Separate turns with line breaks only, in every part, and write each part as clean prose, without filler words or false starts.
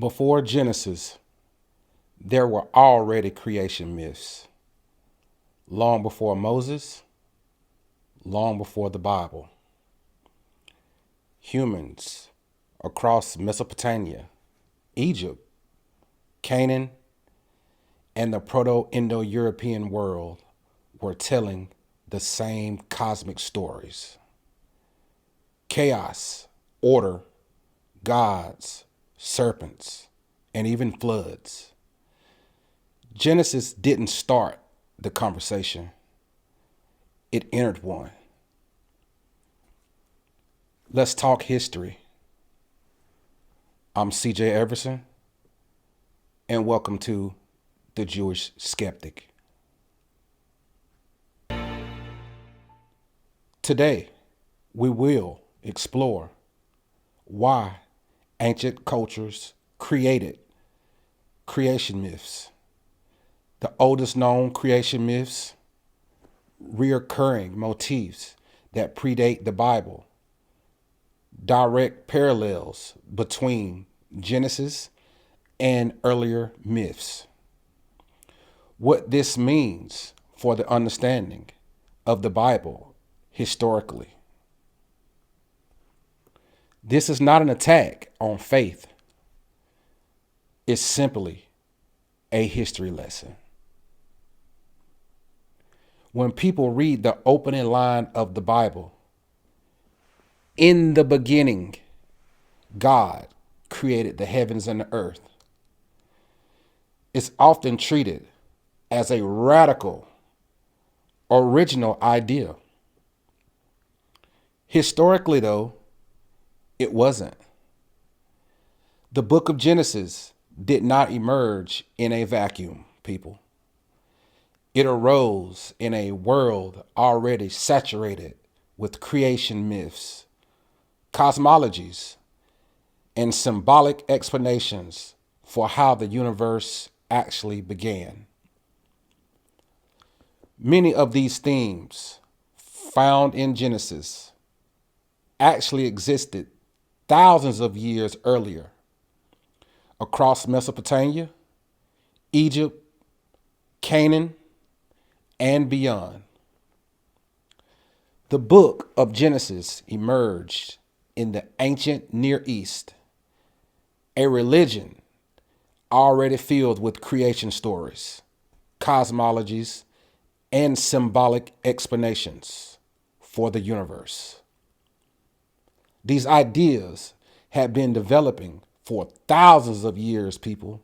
Before Genesis, there were already creation myths. Long before Moses, long before the Bible. Humans across Mesopotamia, Egypt, Canaan, and the Proto-Indo-European world were telling the same cosmic stories. Chaos, order, gods, serpents, and even floods. Genesis didn't start the conversation. It entered one. Let's talk history. I'm CJ Everson, and welcome to The Jewish Skeptic. Today, we will explore why ancient cultures created creation myths. The oldest known creation myths, reoccurring motifs that predate the Bible, direct parallels between Genesis and earlier myths. What this means for the understanding of the Bible historically. This is not an attack on faith. It's simply a history lesson. When people read the opening line of the Bible, in the beginning, God created the heavens and the earth, it's often treated as a radical, original idea. Historically, though, it wasn't. The book of Genesis did not emerge in a vacuum, people. It arose in a world already saturated with creation myths, cosmologies, and symbolic explanations for how the universe actually began. Many of these themes found in Genesis actually existed thousands of years earlier across Mesopotamia, Egypt, Canaan, and beyond. The book of Genesis emerged in the ancient Near East, a religion already filled with creation stories, cosmologies, and symbolic explanations for the universe. These ideas had been developing for thousands of years, people,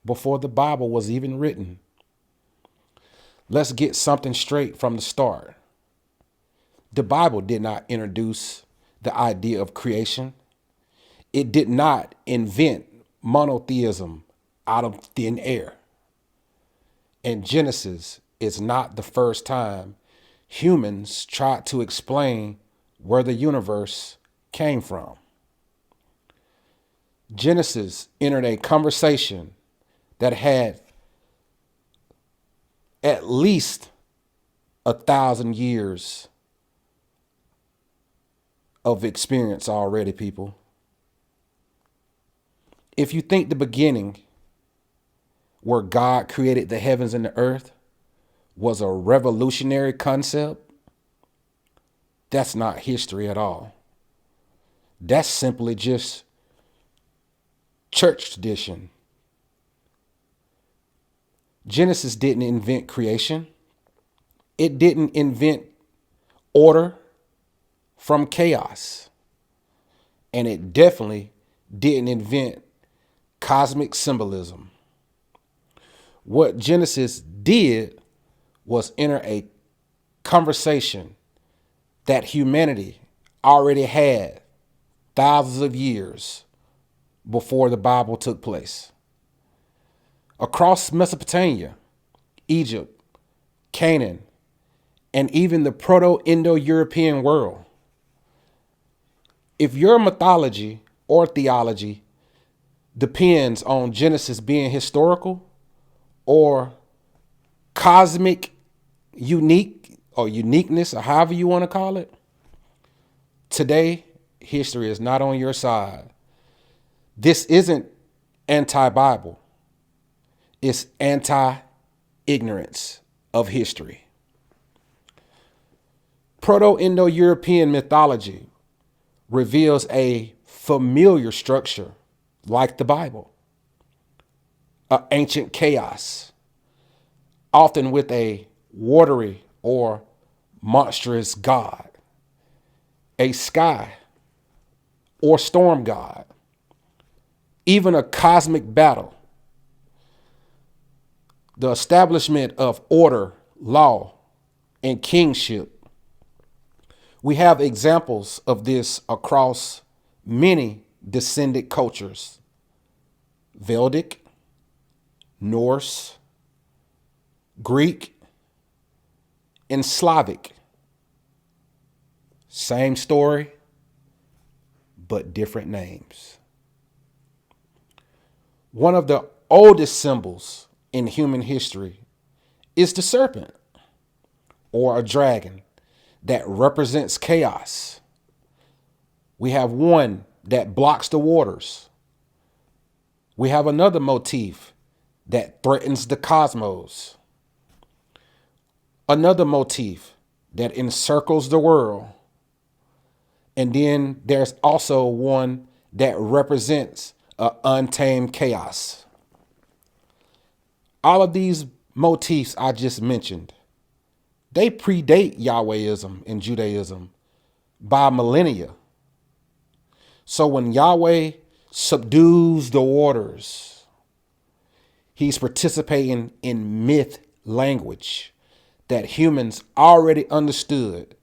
before the Bible was even written. Let's get something straight from the start. The Bible did not introduce the idea of creation. It did not invent monotheism out of thin air. And Genesis is not the first time humans tried to explain where the universe came from. Genesis entered a conversation that had at least 1,000 years of experience already, people. If you think the beginning, where God created the heavens and the earth, was a revolutionary concept, that's not history at all. That's simply just church tradition. Genesis didn't invent creation. It didn't invent order from chaos. And it definitely didn't invent cosmic symbolism. What Genesis did was enter a conversation that humanity already had thousands of years before the Bible took place. Across Mesopotamia, Egypt, Canaan, and even the Proto-Indo-European world. If your mythology or theology depends on Genesis being historical or cosmic unique or uniqueness, or however you want to call it, today history is not on your side. This isn't anti-Bible. It's anti-ignorance of history. Proto-Indo-European mythology reveals a familiar structure like the Bible, an ancient chaos, often with a watery or monstrous god, a sky or storm god, even a cosmic battle, the establishment of order, law, and kingship. We have examples of this across many descended cultures: Vedic, Norse, Greek, and Slavic. Same story, but different names. One of the oldest symbols in human history is the serpent, or a dragon, that represents chaos. We have one that blocks the waters. We have another motif that threatens the cosmos. Another motif that encircles the world. And then there's also one that represents an untamed chaos. All of these motifs I just mentioned, they predate Yahwehism and Judaism by millennia. So when Yahweh subdues the waters, he's participating in myth language that humans already understood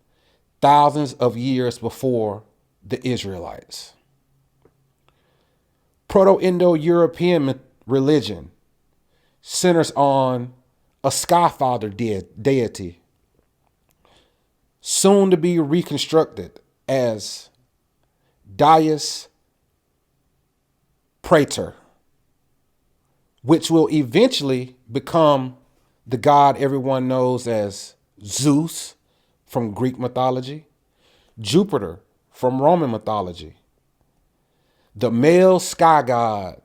thousands of years before the Israelites. Proto-Indo-European religion centers on a sky father deity, soon to be reconstructed as Dies Praetor, which will eventually become the god everyone knows as Zeus from Greek mythology, Jupiter from Roman mythology. The male sky god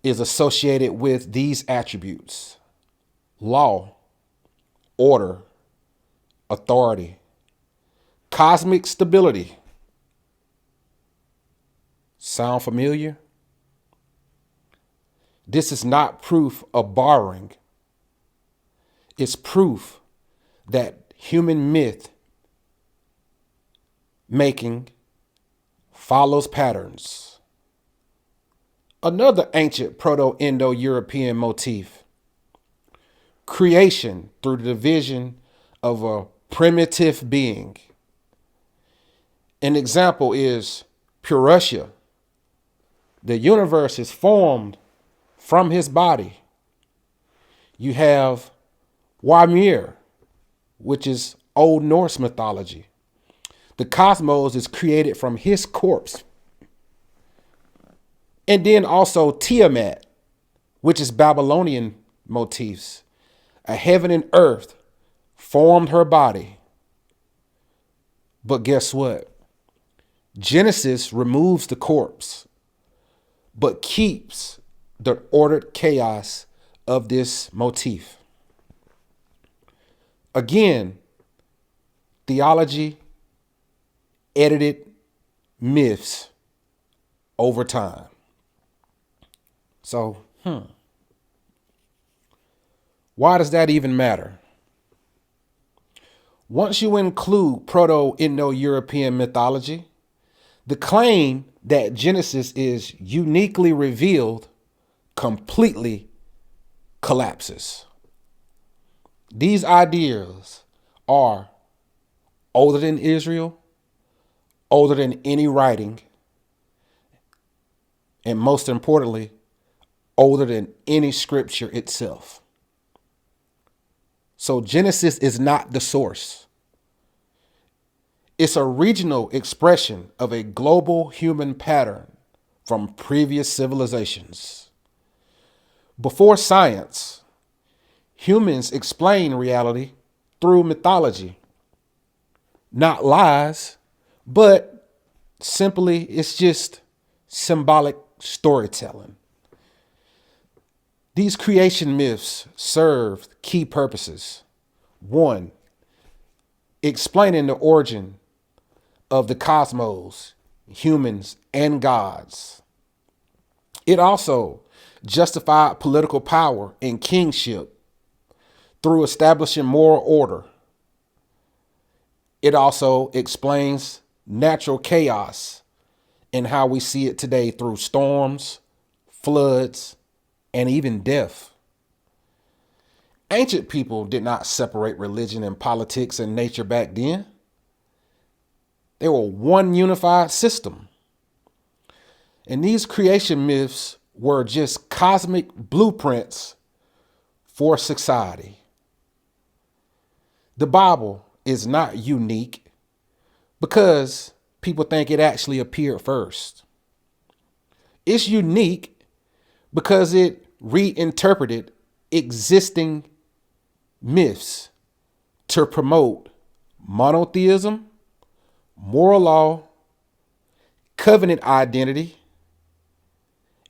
is associated with these attributes: law, order, authority, cosmic stability. Sound familiar? This is not proof of borrowing. It's proof that human myth making follows patterns. Another ancient Proto-Indo-European motif: creation through the division of a primitive being. An example is Purusha. The universe is formed from his body. You have Ymir, which is Old Norse mythology. The cosmos is created from his corpse. And then also Tiamat, which is Babylonian motifs. A heaven and earth formed her body. But guess what? Genesis removes the corpse, but keeps the ordered chaos of this motif. Again, theology edited myths over time. So, why does that even matter? Once you include Proto-Indo-European mythology, the claim that Genesis is uniquely revealed completely collapses. These ideas are older than Israel, older than any writing, and most importantly, older than any scripture itself. So Genesis is not the source. It's a regional expression of a global human pattern from previous civilizations. Before science, humans explain reality through mythology. Not lies, but simply it's just symbolic storytelling. These creation myths served key purposes. One, explaining the origin of the cosmos, humans, and gods. It also justified political power and kingship through establishing moral order. It also explains natural chaos and how we see it today through storms, floods, and even death. Ancient people did not separate religion and politics and nature back then. They were one unified system. And these creation myths were just cosmic blueprints for society. The Bible is not unique because people think it actually appeared first. It's unique because it reinterpreted existing myths to promote monotheism, moral law, covenant identity,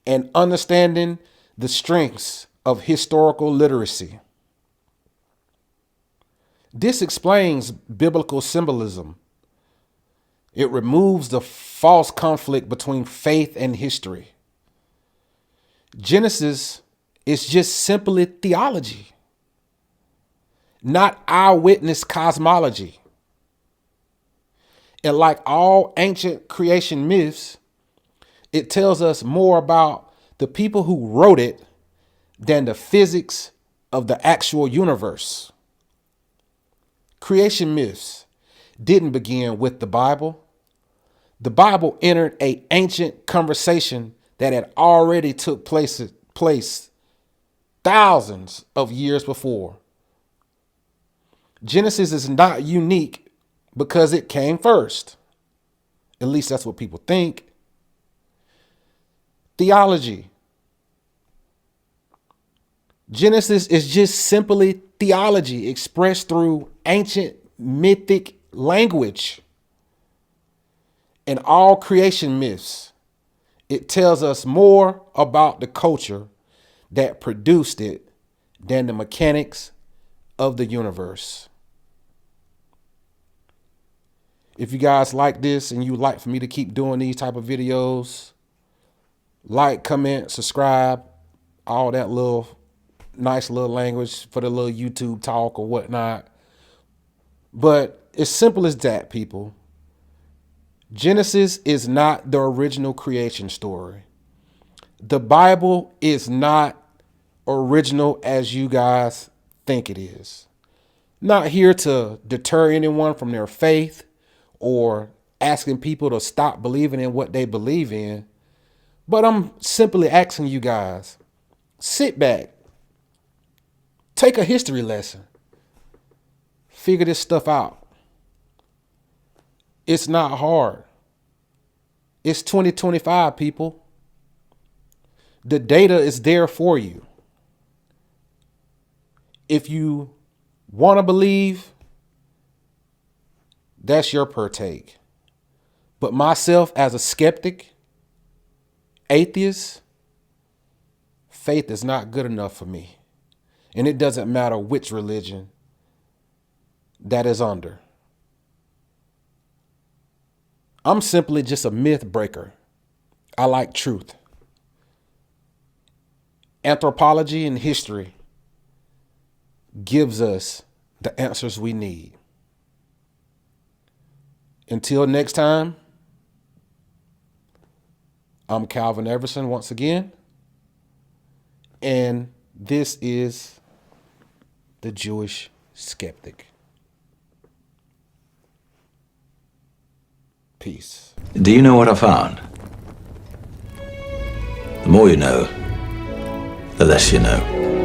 and understanding the strengths of historical literacy. This explains biblical symbolism. It removes the false conflict between faith and history. Genesis is just simply theology, not eyewitness cosmology. And like all ancient creation myths, it tells us more about the people who wrote it than the physics of the actual universe. Creation myths didn't begin with the Bible. The Bible entered an ancient conversation that had already took place thousands of years before. Genesis is not unique because it came first. At least that's what people think. Theology. Genesis is just simply theology expressed through ancient mythic language. In all creation myths, it tells us more about the culture that produced it than the mechanics of the universe. If you guys like this and you like for me to keep doing these type of videos, like, comment, subscribe, all that little nice little language for the little YouTube talk or whatnot. But as simple as that, people. Genesis is not the original creation story. The Bible is not original as you guys think it is. Not here to deter anyone from their faith or asking people to stop believing in what they believe in. But I'm simply asking you guys, sit back, take a history lesson, figure this stuff out. It's not hard. It's 2025, people. The data is there for you. If you want to believe, that's your partake. But myself as a skeptic, atheist, faith is not good enough for me. And it doesn't matter which religion that is under. I'm simply just a myth breaker. I like truth. Anthropology and history gives us the answers we need. Until next time, I'm Calvin Everson once again, and this is the Jewish Skeptic. Peace.
Do you know what I found? The more you know, the less you know.